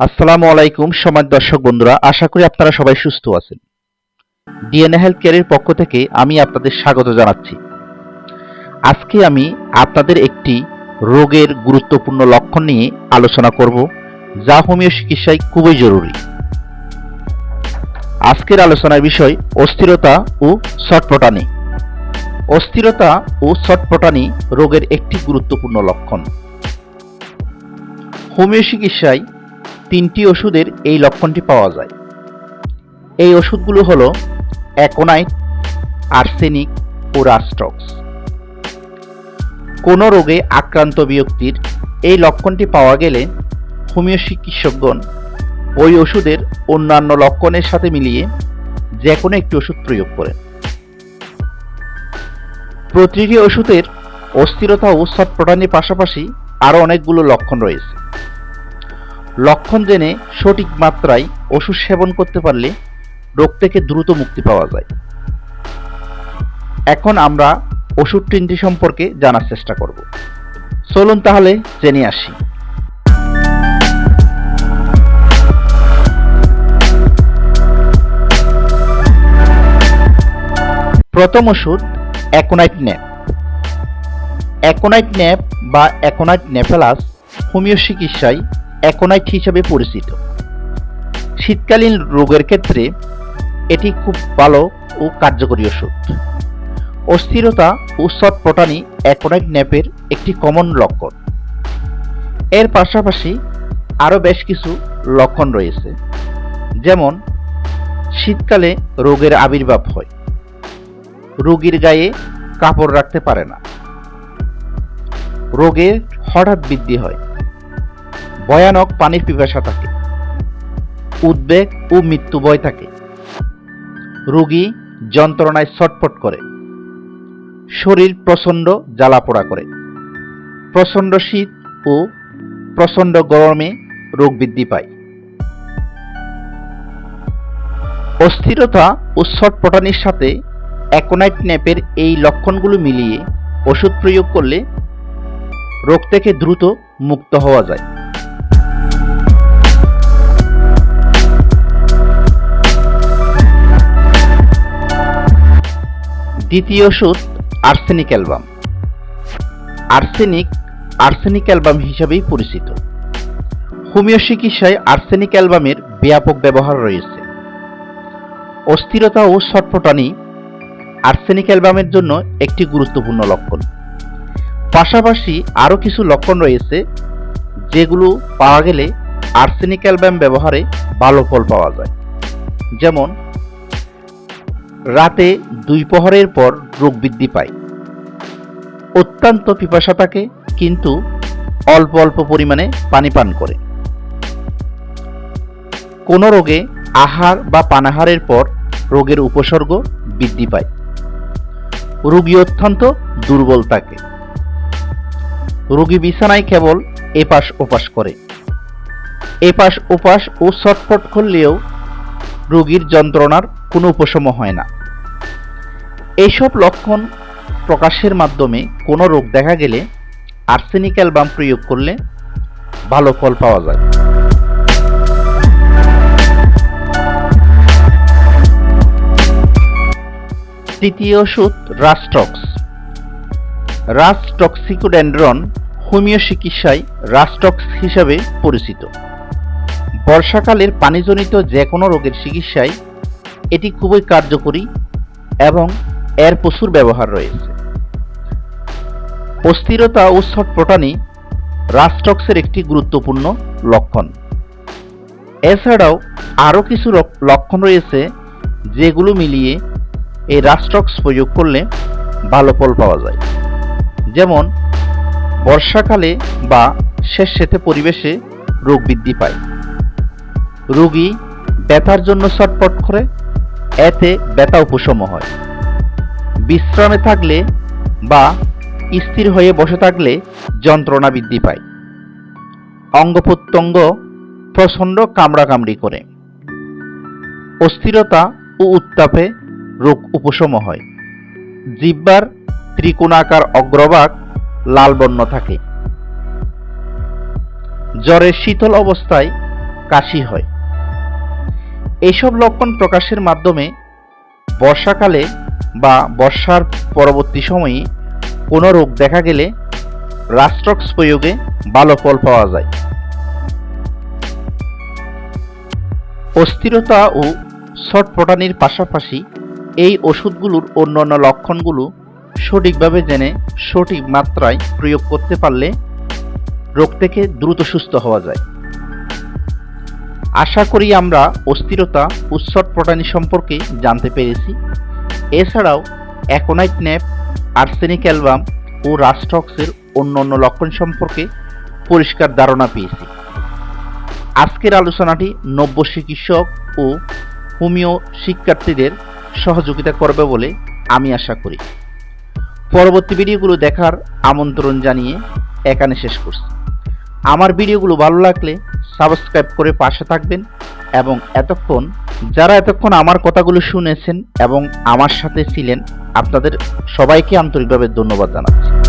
আসসালামু আলাইকুম সম্মানিত দর্শক বন্ধুরা, আশা করি আপনারা সবাই সুস্থ আছেন। ডিএনএ হেলথ কেয়ারের পক্ষ থেকে আমি আপনাদের স্বাগত জানাচ্ছি। আজকে আমি আপনাদের একটি রোগের গুরুত্বপূর্ণ লক্ষণ নিয়ে আলোচনা করব, যা হোমিও চিকিৎসায় খুবই জরুরি। আজকের আলোচনার বিষয় অস্থিরতা ও ছটফটানি। অস্থিরতা ও ছটফটানি রোগের একটি গুরুত্বপূর্ণ লক্ষণ। হোমিও চিকিৎসায় 3টি ওষুধের এই লক্ষণটি পাওয়া যায়। এই ওষুধগুলো হলো অ্যাকোনাইট, আর্সেনিক ও রাস্টক্স। কোনো রোগে আক্রান্ত ব্যক্তির এই লক্ষণটি পাওয়া গেলে হোমিও চিকিৎসকগণ ওই ওষুধের অন্যান্য লক্ষণের সাথে মিলিয়ে যে কোনো একটি ওষুধ প্রয়োগ করেন। প্রতিটি ওষুধের অস্থিরতা ও ছটফটানির পাশাপাশি আরও অনেকগুলো লক্ষণ রয়েছে। লক্ষণ জেনে সঠিক মাত্রায় ওষুধ সেবন করতে পারলে রোগ থেকে দ্রুত মুক্তি পাওয়া যায়। এখন আমরা ওষুধ 3টি সম্পর্কে জানার চেষ্টা করব। চলুন তাহলে জেনে আসি। প্রথম ওষুধ অ্যাকোনাইট ন্যাপ। অ্যাকোনাইট ন্যাপ বা অ্যাকোনাইট নেফেলাস হোমিও চিকিৎসায় অ্যাকোনাইট হিসেবে পরিচিত। শীতকালীন রোগের ক্ষেত্রে এটি খুব ভালো ও কার্যকরী ওষুধ। অস্থিরতা ও ছটফটানি অ্যাকোনাইট ন্যাপের একটি কমন লক্ষণ। এর পাশাপাশি আরও বেশ কিছু লক্ষণ রয়েছে, যেমন শীতকালে রোগের আবির্ভাব হয়, রোগীর গায়ে কাপড় রাখতে পারে না, রোগের হঠাৎ বৃদ্ধি হয়, ভয়ানক পানির পিপাসা থাকে, উদ্বেগ ও মৃত্যু ভয় থাকে, রোগী যন্ত্রণায় ছটফট করে, শরীর প্রচণ্ড জ্বালাপোড়া করে, প্রচণ্ড শীত ও প্রচণ্ড গরমে রোগ বৃদ্ধি পায়। অস্থিরতা ও ছটফটানির সাথে অ্যাকোনাইট ন্যাপের এই লক্ষণগুলো মিলিয়ে ওষুধ প্রয়োগ করলে রোগ থেকে দ্রুত মুক্ত হওয়া যায়। দ্বিতীয় ওষুধ আর্সেনিক অ্যালবাম। আর্সেনিক অ্যালবাম হিসাবেই পরিচিত। হোমিও চিকিৎসায় আর্সেনিক অ্যালবামের ব্যাপক ব্যবহার রয়েছে। অস্থিরতা ও ছটফটানি আর্সেনিক অ্যালবামের জন্য একটি গুরুত্বপূর্ণ লক্ষণ। পাশাপাশি আরও কিছু লক্ষণ রয়েছে যেগুলো পাওয়া গেলে আর্সেনিক অ্যালবাম ব্যবহারে ভালো ফল পাওয়া যায়, যেমন রাতে 2 প্রহরের পর রোগ বৃদ্ধি পায়, অত্যন্ত পিপাসা থাকে কিন্তু অল্প অল্প পরিমাণে পানি পান করে, কোনো রোগে আহার বা পানাহারের পর রোগের উপসর্গ বৃদ্ধি পায়, রোগী অত্যন্ত দুর্বল থাকে, রোগী বিছানায় কেবল এপাশ ওপাশ করে, এপাশ ওপাশ ও ছটফট করলেও রোগীর যন্ত্রণার কোনো উপশম হয় না। এইসব লক্ষণ প্রকাশের মাধ্যমে কোনো রোগ দেখা গেলে আর্সেনিক অ্যালবাম প্রয়োগ করলে ভালো ফল পাওয়া যায়। তৃতীয় ওষুধ রাস্টক্স। রাস্টক্সিকোডেনড্রন হোমিও চিকিৎসায় রাস্টক্স হিসাবে পরিচিত। বর্ষাকালের পানিজনিত যে কোনো রোগের চিকিৎসায় এটি খুবই কার্যকরী এবং এর প্রচুর ব্যবহার রয়েছে। অস্থিরতা ও ছটফটানি রাস্টক্সের একটি গুরুত্বপূর্ণ লক্ষণ। এছাড়াও আরও কিছু লক্ষণ রয়েছে যেগুলো মিলিয়ে এই রাস্টক্স প্রয়োগ করলে ভালো ফল পাওয়া যায়, যেমন বর্ষাকালে বা স্যাঁতসেঁতে পরিবেশে রোগ বৃদ্ধি পায়, রোগী ব্যথার জন্য ছটফট করে, এতে ব্যথা উপশম হয়, বিশ্রামে থাকলে বা স্থির হয়ে বসে থাকলে যন্ত্রণা বৃদ্ধি পায়, অঙ্গ প্রত্যঙ্গ প্রচণ্ড কামড়াকামড়ি করে, অস্থিরতা ও উত্তাপে রোগ উপশম হয়, জিহ্বার ত্রিকোণাকার অগ্রভাগ লাল বর্ণ থাকে, জ্বরের শীতল অবস্থায় কাশি হয়। এইসব লক্ষণ প্রকাশের মাধ্যমে বর্ষাকালে বা বর্ষার পরবর্তী সময়ে কোনো রোগ দেখা গেলে রাস্টক্স প্রয়োগে ভালো ফল পাওয়া যায়। অস্থিরতা ও ছটফটানির পাশাপাশি এই ওষুধগুলোর অন্যান্য লক্ষণগুলো সঠিকভাবে জেনে সঠিক মাত্রায় প্রয়োগ করতে পারলে রোগ থেকে দ্রুত সুস্থ হওয়া যায়। আশা করি আমরা অস্থিরতা ও ছটফটানি সম্পর্কে জানতে পেরেছি। এছাড়াও অ্যাকোনাইট ন্যাপ, আর্সেনিক অ্যালবাম ও রাস্টক্সের অন্যান্য লক্ষণ সম্পর্কে পরিষ্কার ধারণা পেয়েছি। আজকের আলোচনাটি নব্য চিকিৎসক ও হোমিও শিক্ষার্থীদের সহযোগিতা করবে বলে আমি আশা করি। পরবর্তী ভিডিওগুলো দেখার আমন্ত্রণ জানিয়ে এখানে শেষ করছি। আমার ভিডিওগুলো ভালো লাগলে সাবস্ক্রাইব করে পাশে থাকবেন এবং যারা এতক্ষণ আমার কথাগুলো শুনেছেন এবং আমার সাথে ছিলেন, আপনাদের সবাইকে আন্তরিকভাবে ধন্যবাদ জানাচ্ছি।